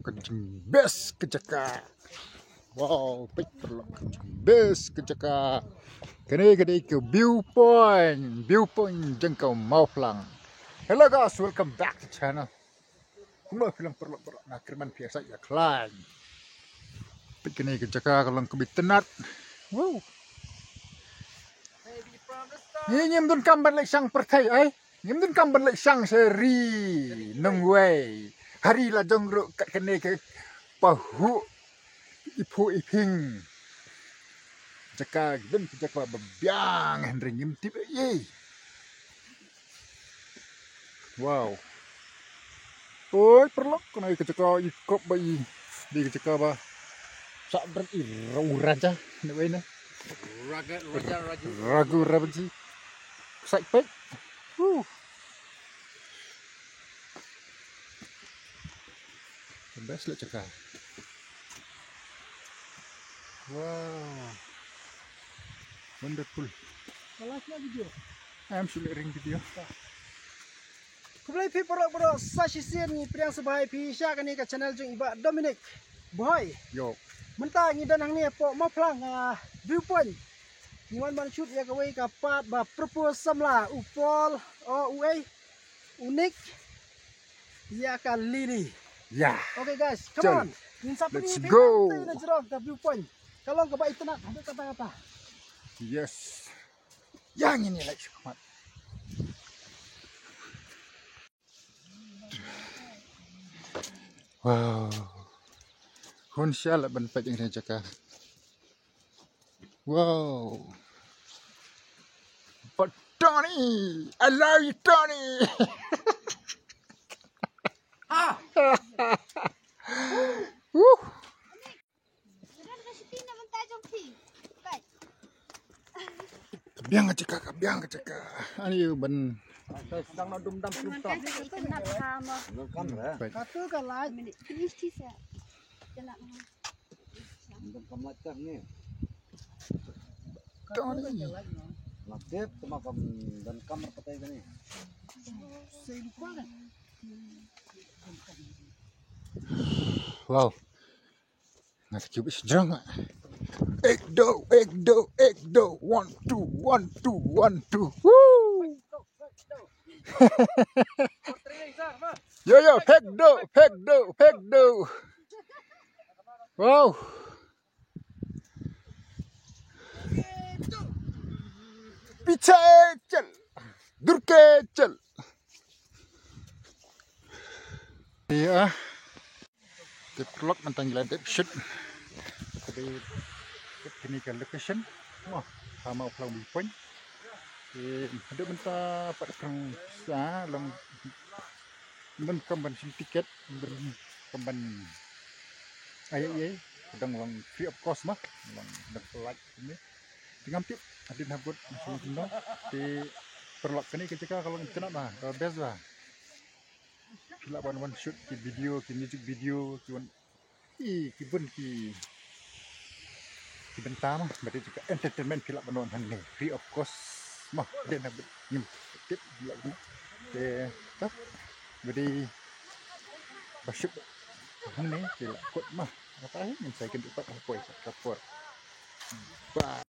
kejembes kejaka. Wow, pik perlu kejembes kejaka. Kini ke viewpoint jengkau mau pulang. Hello guys, welcome back to channel. Kumlo film perlu nak kirman biasa ya klaim. Pik kini kejaka kalau kebitenat. Wow. Ini nyem dun kamban lek sang pertai ai. Nyem dun kamban lek sang seri nong wei. Hari la jongro kat kene ke pahu ipu iping. Jaka dan jaka bebiang Henry nyem tip ye. Wow. Oi perlu kena kejaka ikop bayi di kejaka ba. Sak ber raja nek wei ne. Ragu raji. Sạch pek. The best lah cakap. Wow. Wonderful. Kelasnya video. I'm shooting video. Kumulai pi poro sasisian ni priang sebagai pi sya kan ni ke channel jeng iba Dominic Boy. Yo. Mentah ni dan hang ni po mau pelang viewpoint. Ni wan ban shoot ya kawai kapat ba propose samla upol uai unik ya kali ni. Ya. Okay guys, come on. Let's go. Ke viewpoint. Kalau ke baik tenang ada kata-kata. Yes. Yang ini lah cukup. Wow. Hun sial ban pek yang cakap. Wow. But Tony, I love you, Tony. Ah. Woo. Biang keceka. Ani ban. Sedang nak dum dam. Satu kalah. Tony. Nakit tumakam dan kamar patay gani. Wow. Nakikibis jang. Ekdo. 1 2 Woo. Yo, Ekdo. Wow. Pichel. Durkechel. Iya. Develop mentanggilan tip shoot. Kini ke location. Wah, sama pulang viewpoint. Ada mentah pada kerang sa long men kamban sim tiket kamban ayai kadang long free of cost mah long dak like ini dengan tip ada nabut macam tu di perlak kini ketika kalau kena mah best lah bila one shoot ki video ki music video cuman kibun ki bentar mah berarti juga entertainment bila penonton ni free of cost mah dia nak nyem tip bila ni tak jadi basyuk ni bila kot mah apa ni saya kena dapat apa kapur. Bye.